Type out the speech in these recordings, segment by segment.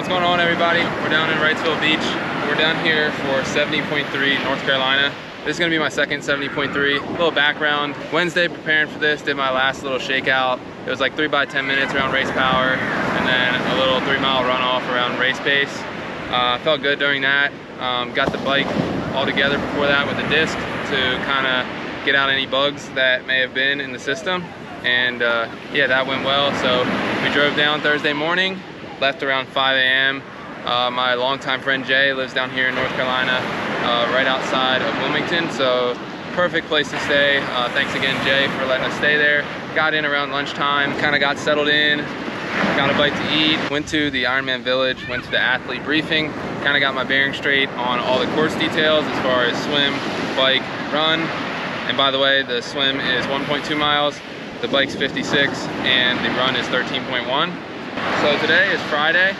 What's going on, everybody? We're down in Wrightsville Beach. We're down here for 70.3 North Carolina. This is gonna be my second 70.3. A little background. Wednesday, preparing for this, did my last little shakeout. It was like 3 by 10 minutes around race power, and then a little 3-mile runoff around race pace. Felt good during that. Got the bike all together before that with a disc to kind of get out any bugs that may have been in the system. And yeah, that went well. So we drove down Thursday morning, left around 5 a.m. My longtime friend Jay lives down here in North Carolina, right outside of Wilmington, so perfect place to stay. Thanks again, Jay, for letting us stay there. Got in around lunchtime, kind of got settled in, got a bite to eat, went to the Ironman Village, went to the athlete briefing, kind of got my bearings straight on all the course details as far as swim, bike, run. And by the way, the swim is 1.2 miles, the bike's 56, and the run is 13.1. So today is Friday.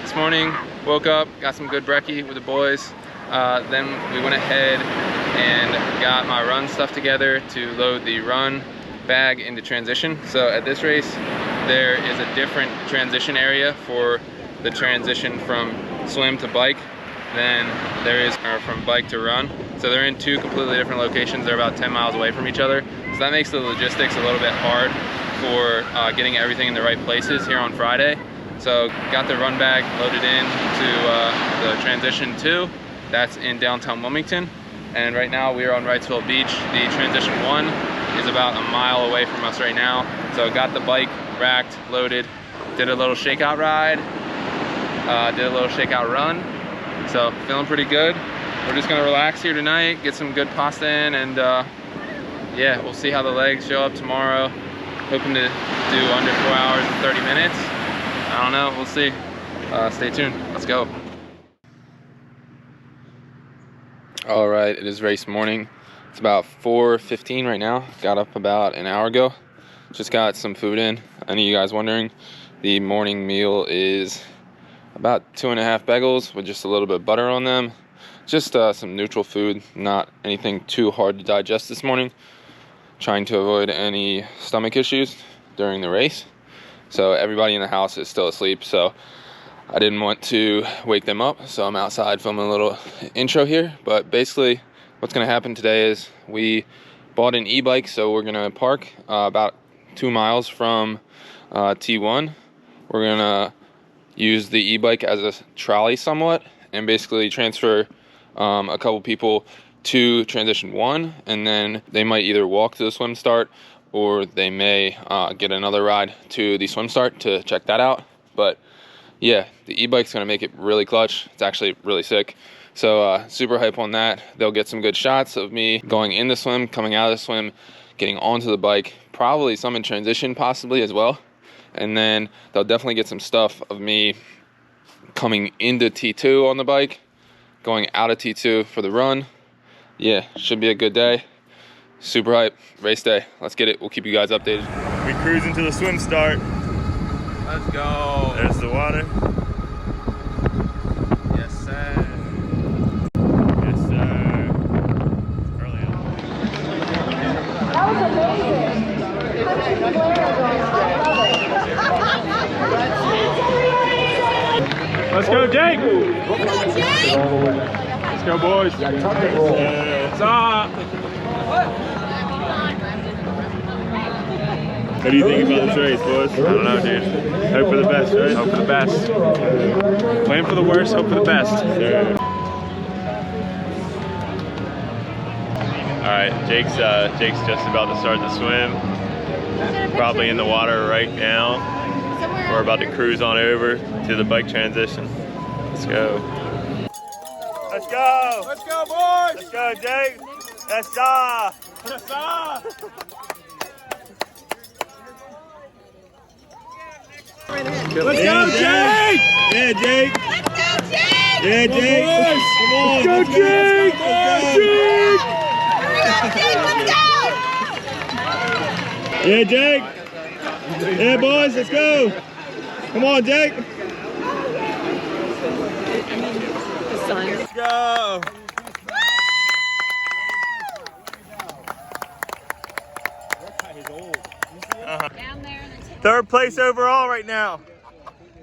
This morning, woke up, got some good brekkie with the boys. Then we went ahead and got my run stuff together to load the run bag into transition. So at this race, there is a different transition area for the transition from swim to bike than there is from bike to run. So they're in two completely different locations. They're about 10 miles away from each other. So that makes the logistics a little bit hard for getting everything in the right places here on Friday. So got the run bag loaded in to the transition 2. That's in downtown Wilmington. And right now we are on Wrightsville Beach. The transition 1 is about a mile away from us right now. So got the bike racked, loaded, did a little shakeout ride, did a little shakeout run. So feeling pretty good. We're just gonna relax here tonight, get some good pasta in, and yeah, we'll see how the legs show up tomorrow. Hoping to do under 4 hours and 30 minutes. I don't know, we'll see. Stay tuned, let's go. All right, it is race morning. It's about 4:15 right now. Got up about an hour ago. Just got some food in. Any of you guys wondering, the morning meal is about 2.5 bagels with just a little bit of butter on them. Just some neutral food, not anything too hard to digest this morning. Trying to avoid any stomach issues during the race. So everybody in the house is still asleep, so I didn't want to wake them up, so I'm outside filming a little intro here. But basically what's going to happen today is we bought an e-bike, so we're going to park about 2 miles from T1. We're going to use the e-bike as a trolley somewhat and basically transfer a couple people to transition 1, and then they might either walk to the swim start or they may get another ride to the swim start to check that out. But yeah, the e-bike's gonna make it really clutch. It's actually really sick. So super hype on that. They'll get some good shots of me going in the swim, coming out of the swim, getting onto the bike, probably some in transition possibly as well. And then they'll definitely get some stuff of me coming into T2 on the bike, going out of T2 for the run. Yeah, should be a good day. Super hype, race day. Let's get it. We'll keep you guys updated. We cruise into the swim start. Let's go. There's the water. Yes, sir. Yes, sir. Early on. That was amazing. Let's go, Jake! Jake! Let's go, boys. What's up? What do you think about this race, boys? I don't know, dude. Hope for the best, right? Hope for the best. Plan for the worst, hope for the best. Yeah. All right, Jake's just about to start the swim. Probably in the water right now. We're about to cruise on over to the bike transition. Let's go. Let's go! Let's go, boys! Let's go, Jake! Let's go! Let's go! Let's go, Jake! Yeah, Jake! Let's go, Jake! Yeah, Jake! Come on! Let's go, Jake! Jake! Let's go! Yeah, Jake! Yeah, boys, let's go! Come on, Jake! Let's go! Third place overall right now.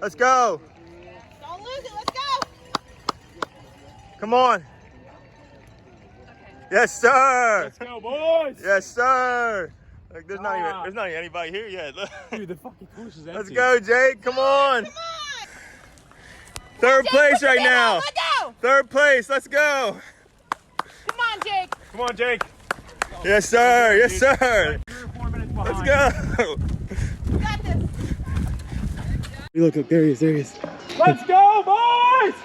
Let's go. Come on. Yes, sir. Let's go, boys. Yes, sir. Like, there's not even anybody here yet. Look. Dude, the fucking course is empty. Let's go, Jake. Come on. Third place right now. Let go. Third place. Let's go. Come on, Jake. Come on, Jake. Yes, sir. Yes, sir. 3 or 4 minutes Let's behind. go. You got this. Look, there he is. There he is. Let's go, boys.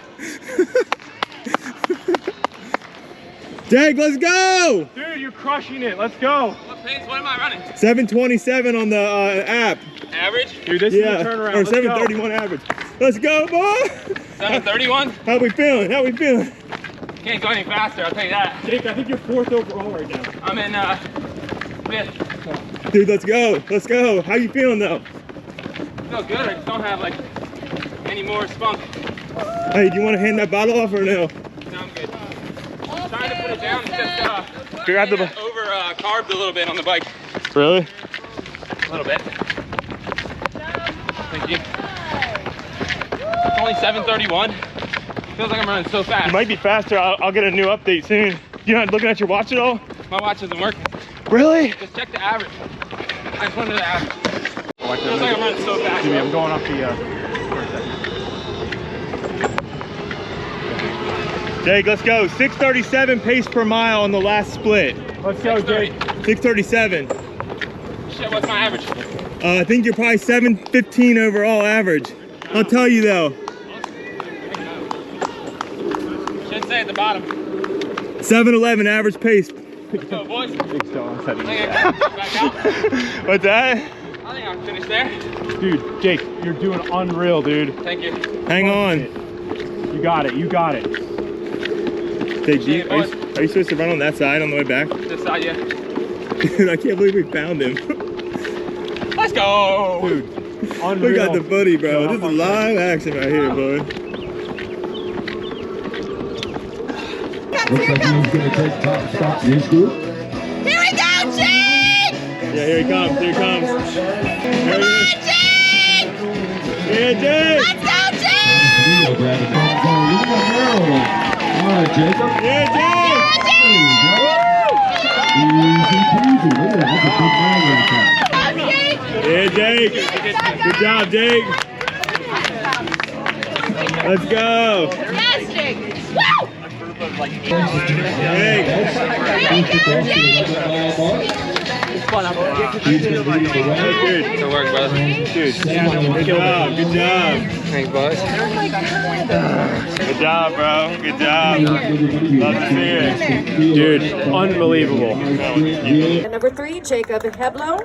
Jake, let's go. Dude, you're crushing it. Let's go. What pace? What am I running? 7:27 on the app. Average? Dude, this is the turnaround. Or Let's go. 7:31 average. Let's go, boy. 7:31? How we feeling? How we feeling? Can't go any faster, I'll tell you that. Jake, I think you're 4th overall right now. I'm in 5th. Dude, let's go. Let's go. How you feeling though? Feel good, I just don't have like any more spunk. Hey, do you want to hand that bottle off or no? Sounds good. I'm trying to put it down, it's just Grab the over carbed a little bit on the bike. Really? A little bit. Thank you. It's only 7:31. Feels like I'm running so fast. You might be faster. I'll get a new update soon. You're not looking at your watch at all? My watch isn't working. Really? Just check the average. I just wanted the average. Feels like I'm running so fast. I'm going off the Jake, let's go. 6:37 pace per mile on the last split. Let's go, Jake. 6:37. Shit, what's my average? I think you're probably 7:15 overall average. I'll tell you though. Should say at the bottom. 7:11 average pace. Let's go, boys. I Jake's going. think I can back out. What's that? I think I'm finished there. Dude, Jake, you're doing unreal, dude. Thank you. Hang on. You got it. You got it. Jake, are you supposed to run on that side on the way back? This side, yeah. Dude, I can't believe we found him. Let's go. Dude, unreal. Look at the buddy, bro. This is live action right here, bud. Looks like he's going to take top spot in his group. Here we go, Jake. Yeah, here he comes. Here he comes. There Come he on, is. Jake. Yeah, Jake. Let's go, Jake. Neil grabbing from Carolina, Maryland. All right, Jacob. Yeah, Jake. There you go. Easy peasy. Look at that. That's a big Maryland cat. Come on, Jake. Yeah, Jake. Good job, Jake. Let's go. Yes, Jake. Woo! Jake. Here we go, Jake. Good. Good work, brother. Dude. Good job. Good job. Thanks, boys. Good job, bro. Good job. Love to see it. Dude, unbelievable. Number 3, Jacob Heblo,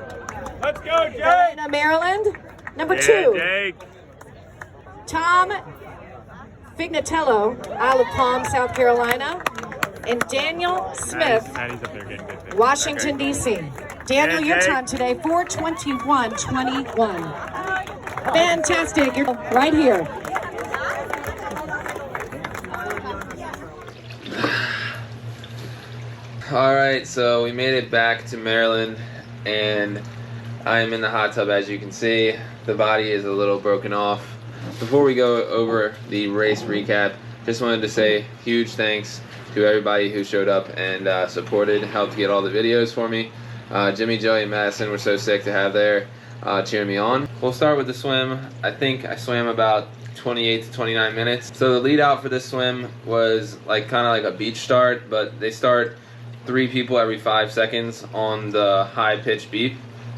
Let's go, Jake. Helena, Maryland. Number Yeah, 2, Jake. Tom Fignatello, Isle of Palm, South Carolina. And Daniel Smith, Patty's up there getting good. Washington, D.C. Daniel, Yeah, your Jake. time today, 4:21:21. Fantastic. You're right here. All right, so we made it back to Maryland, and I am in the hot tub. As you can see, the body is a little broken off. Before we go over the race recap, just wanted to say huge thanks to everybody who showed up and supported, helped get all the videos for me. Jimmy, Joey, and Madison were so sick to have there cheering me on. We'll start with the swim. I think I swam about 28 to 29 minutes. So the lead out for this swim was like kind of like a beach start, but they start 3 people every 5 seconds on the high pitched beep.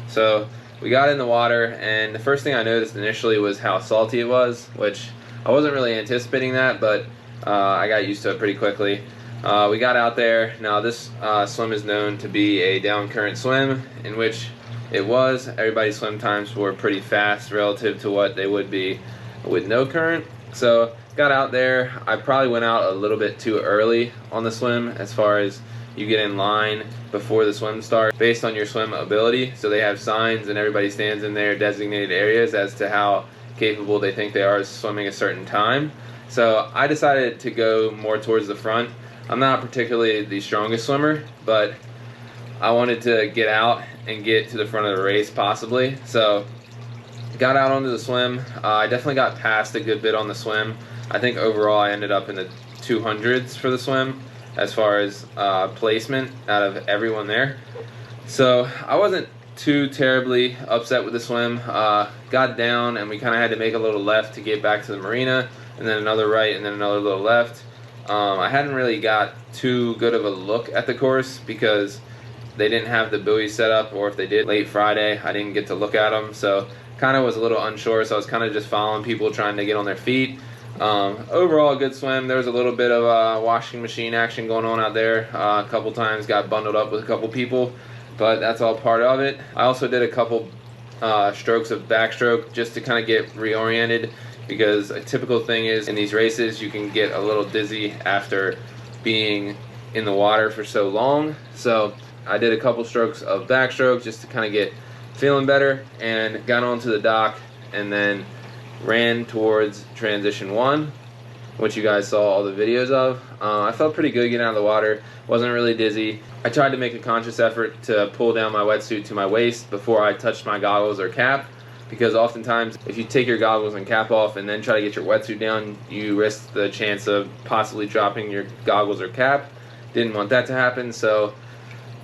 So we got in the water, and the first thing I noticed initially was how salty it was, which I wasn't really anticipating that, but I got used to it pretty quickly. We got out there. Now this swim is known to be a down current swim, in which it was. Everybody's swim times were pretty fast relative to what they would be with no current. So got out there. I probably went out a little bit too early on the swim as far as you get in line before the swim starts based on your swim ability. So they have signs and everybody stands in their designated areas as to how capable they think they are swimming a certain time. So I decided to go more towards the front. I'm not particularly the strongest swimmer, but I wanted to get out and get to the front of the race possibly. So got out onto the swim. I definitely got past a good bit on the swim. I think overall I ended up in the 200s for the swim as far as placement out of everyone there. So I wasn't too terribly upset with the swim. Got down and we kind of had to make a little left to get back to the marina, and then another right and then another little left. I hadn't really got too good of a look at the course because they didn't have the buoy set up, or if they did late Friday, I didn't get to look at them. So kind of was a little unsure, so I was kind of just following people trying to get on their feet. Overall, a good swim. There was a little bit of washing machine action going on out there. A couple times got bundled up with a couple people, but that's all part of it. I also did a couple strokes of backstroke just to kind of get reoriented, because a typical thing is in these races you can get a little dizzy after being in the water for so long. So I did a couple strokes of backstroke just to kind of get feeling better, and got onto the dock and then ran towards transition 1, which you guys saw all the videos of. I felt pretty good getting out of the water, wasn't really dizzy. I tried to make a conscious effort to pull down my wetsuit to my waist before I touched my goggles or cap, because oftentimes if you take your goggles and cap off and then try to get your wetsuit down, you risk the chance of possibly dropping your goggles or cap. Didn't want that to happen, so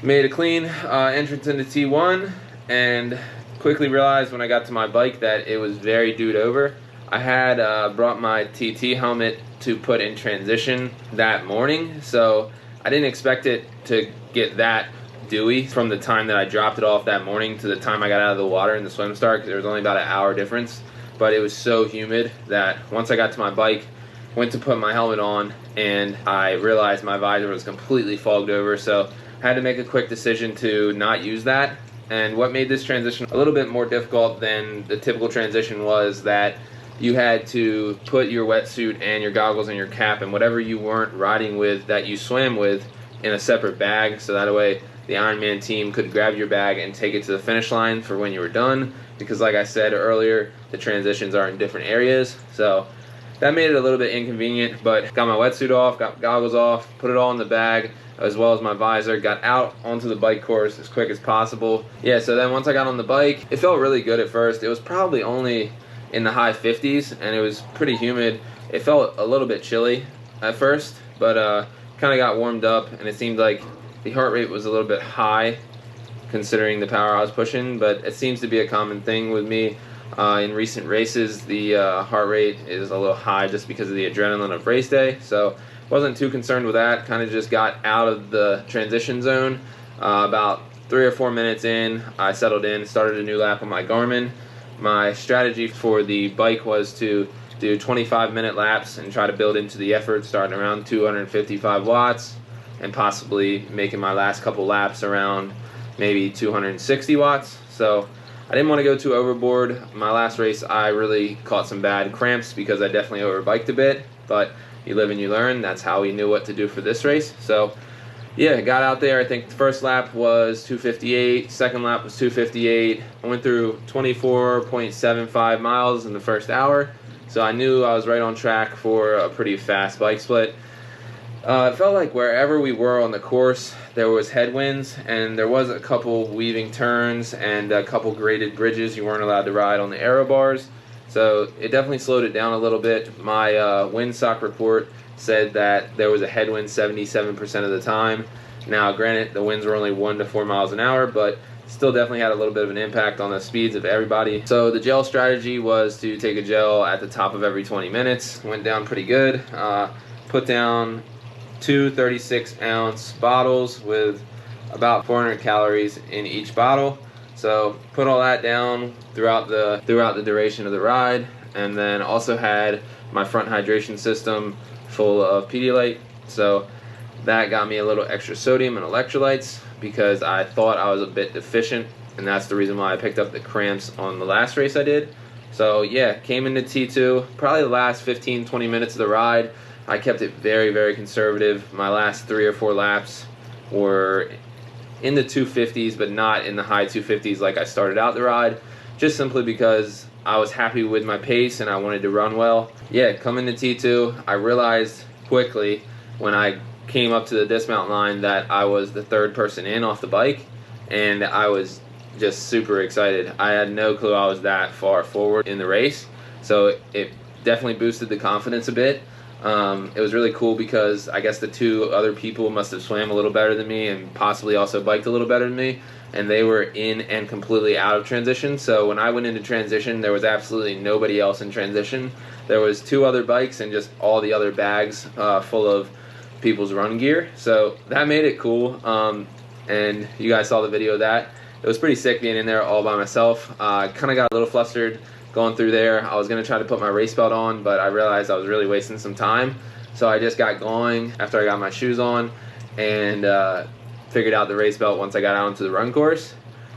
made a clean entrance into T1, and quickly realized when I got to my bike that it was very dewed over. I had brought my TT helmet to put in transition that morning, so I didn't expect it to get that dewy from the time that I dropped it off that morning to the time I got out of the water in the swim start, because there was only about an hour difference. But it was so humid that once I got to my bike, went to put my helmet on, and I realized my visor was completely fogged over, so I had to make a quick decision to not use that. And what made this transition a little bit more difficult than the typical transition was that you had to put your wetsuit and your goggles and your cap and whatever you weren't riding with that you swam with in a separate bag, so that way the Ironman team could grab your bag and take it to the finish line for when you were done, because like I said earlier, the transitions are in different areas. So that made it a little bit inconvenient, but got my wetsuit off, got goggles off, put it all in the bag, as well as my visor, got out onto the bike course as quick as possible. Yeah, so then once I got on the bike, it felt really good at first. It was probably only in the high 50s, and it was pretty humid. It felt a little bit chilly at first, but kind of got warmed up, and it seemed like the heart rate was a little bit high considering the power I was pushing, but it seems to be a common thing with me. In recent races, the heart rate is a little high just because of the adrenaline of race day, so wasn't too concerned with that. Kind of just got out of the transition zone. About 3 or 4 minutes in, I settled in, started a new lap on my Garmin. My strategy for the bike was to do 25-minute laps and try to build into the effort, starting around 255 watts and possibly making my last couple laps around maybe 260 watts. So I didn't want to go too overboard. My last race, I really caught some bad cramps because I definitely overbiked a bit, but you live and you learn. That's how we knew what to do for this race. So yeah, got out there. I think the first lap was 258, second lap was 258. I went through 24.75 miles in the first hour, so I knew I was right on track for a pretty fast bike split. It felt like wherever we were on the course, there was headwinds, and there was a couple weaving turns and a couple graded bridges you weren't allowed to ride on the aero bars. So it definitely slowed it down a little bit. My windsock report said that there was a headwind 77% of the time. Now, granted, the winds were only 1 to 4 miles an hour, but still definitely had a little bit of an impact on the speeds of everybody. So the gel strategy was to take a gel at the top of every 20 minutes. Went down pretty good. Put down 2 36-ounce bottles with about 400 calories in each bottle. So put all that down throughout the duration of the ride, and then also had my front hydration system full of Pedialyte. So that got me a little extra sodium and electrolytes because I thought I was a bit deficient, and that's the reason why I picked up the cramps on the last race I did. So yeah, came into T2, probably the last 15-20 minutes of the ride. I kept it very, very conservative. My last 3 or 4 laps were in the 250s, but not in the high 250s like I started out the ride, just simply because I was happy with my pace and I wanted to run well. Yeah, coming to T2, I realized quickly when I came up to the dismount line that I was the 3rd person in off the bike, and I was just super excited. I had no clue I was that far forward in the race, so it definitely boosted the confidence a bit. It was really cool because I guess the two other people must have swam a little better than me and possibly also biked a little better than me, and they were in and completely out of transition. So when I went into transition, there was absolutely nobody else in transition. There was 2 other bikes and just all the other bags full of people's run gear. So that made it cool, and you guys saw the video of that. It was pretty sick being in there all by myself. I kind of got a little flustered going through there. I was going to try to put my race belt on, but I realized I was really wasting some time. So I just got going after I got my shoes on and figured out the race belt once I got out into the run course.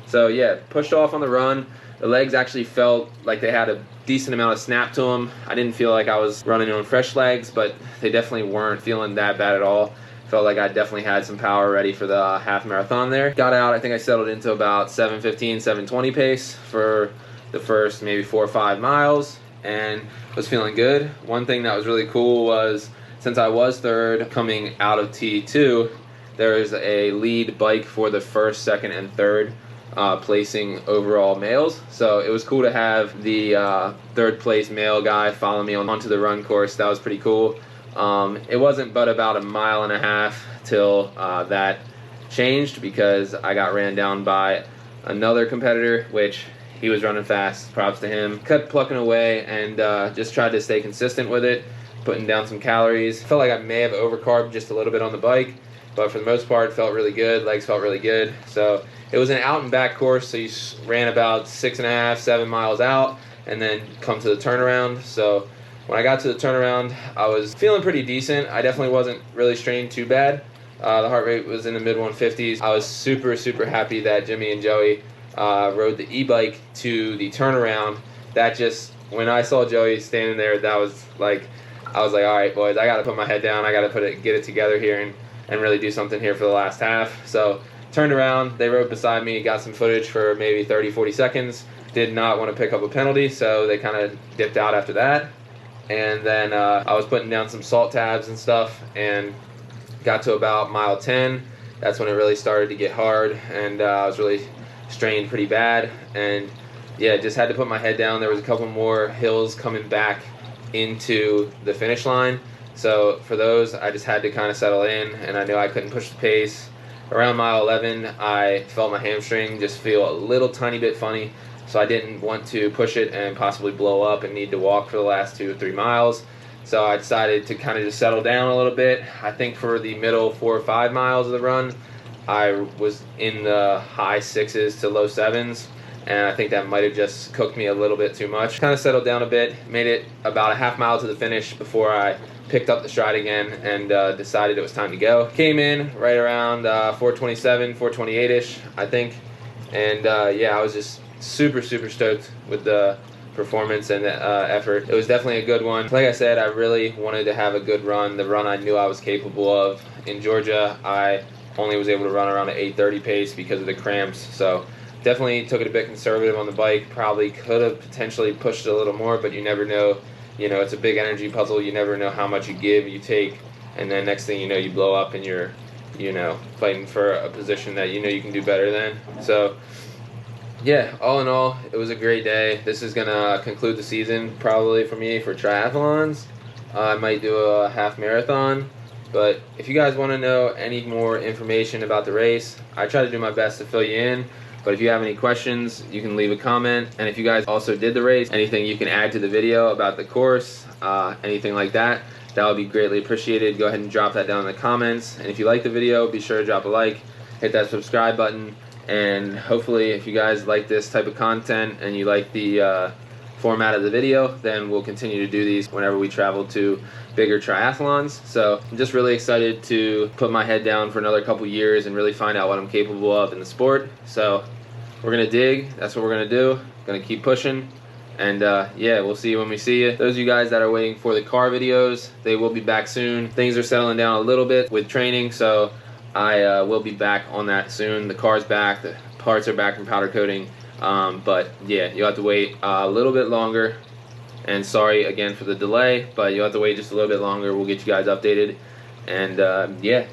So yeah, pushed off on the run. The legs actually felt like they had a decent amount of snap to them. I didn't feel like I was running on fresh legs, but they definitely weren't feeling that bad at all. Felt like I definitely had some power ready for the half marathon there. Got out, I think I settled into about 7:15, 7:20 pace for the first maybe 4 or 5 miles, and was feeling good. One thing that was really cool was, since I was third coming out of T2, there was a lead bike for the first, second, and third placing overall males. So it was cool to have the third place male guy follow me onto the run course. That was pretty cool. It wasn't but about 1.5 miles till that changed, because I got ran down by another competitor, which he was running fast. Props to him. Kept plucking away and just tried to stay consistent with it, putting down some calories. Felt like I may have overcarbed just a little bit on the bike, but for the most part, it felt really good. Legs felt really good. So it was an out and back course, so you ran about 6.5, 7 miles out, and then come to the turnaround. So when I got to the turnaround, I was feeling pretty decent. I definitely wasn't really strained too bad. The heart rate was in the mid 150s. I was super, super happy that Jimmy and Joey rode the e-bike to the turnaround. That just, when I saw Joey standing there, that was like, I was like, all right, boys, I got to put my head down. I got to get it together here and really do something here for the last half. So turned around, they rode beside me, got some footage for maybe 30, 40 seconds. Did not want to pick up a penalty, so they kind of dipped out after that. And then I was putting down some salt tabs and stuff, and got to about mile 10. That's when it really started to get hard, and I was really strained pretty bad. And yeah, just had to put my head down. There was a couple more hills coming back into the finish line. So for those, I just had to kind of settle in, and I knew I couldn't push the pace. Around mile 11, I felt my hamstring just feel a little tiny bit funny. So I didn't want to push it and possibly blow up and need to walk for the last 2 or 3 miles. So I decided to kind of just settle down a little bit. I think for the middle 4 or 5 miles of the run, I was in the high 6s to low 7s, and I think that might have just cooked me a little bit too much. Kind of settled down a bit, made it about a half mile to the finish before I picked up the stride again and decided it was time to go. Came in right around 4:27, 4:28-ish, I think, and yeah, I was just super, super stoked with the performance and effort. It was definitely a good one. Like I said, I really wanted to have a good run, the run I knew I was capable of. In Georgia, I only was able to run around an 8:30 pace because of the cramps, so definitely took it a bit conservative on the bike. Probably could have potentially pushed it a little more, but you never know. You know, it's a big energy puzzle. You never know how much you give, you take, and then next thing you know, you blow up and you're, you know, fighting for a position that you know you can do better than. So yeah, all in all, it was a great day. This is gonna conclude the season probably for me for triathlons. I might do a half marathon, but if you guys want to know any more information about the race, I try to do my best to fill you in. But if you have any questions, you can leave a comment. And if you guys also did the race, anything you can add to the video about the course, anything like that, that would be greatly appreciated. Go ahead and drop that down in the comments. And if you like the video, be sure to drop a like, hit that subscribe button. And hopefully, if you guys like this type of content and you like the format of the video, then we'll continue to do these whenever we travel to bigger triathlons. So I'm just really excited to put my head down for another couple years and really find out what I'm capable of in the sport. So we're gonna dig. That's what we're gonna do. Gonna keep pushing. And yeah, we'll see you when we see you. Those of you guys that are waiting for the car videos, they will be back soon. Things are settling down a little bit with training, so I will be back on that soon. The car's back, the parts are back from powder coating. But yeah, you'll have to wait a little bit longer, and sorry again for the delay, but you'll have to wait just a little bit longer. We'll get you guys updated, and yeah,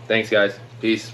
thanks guys, peace.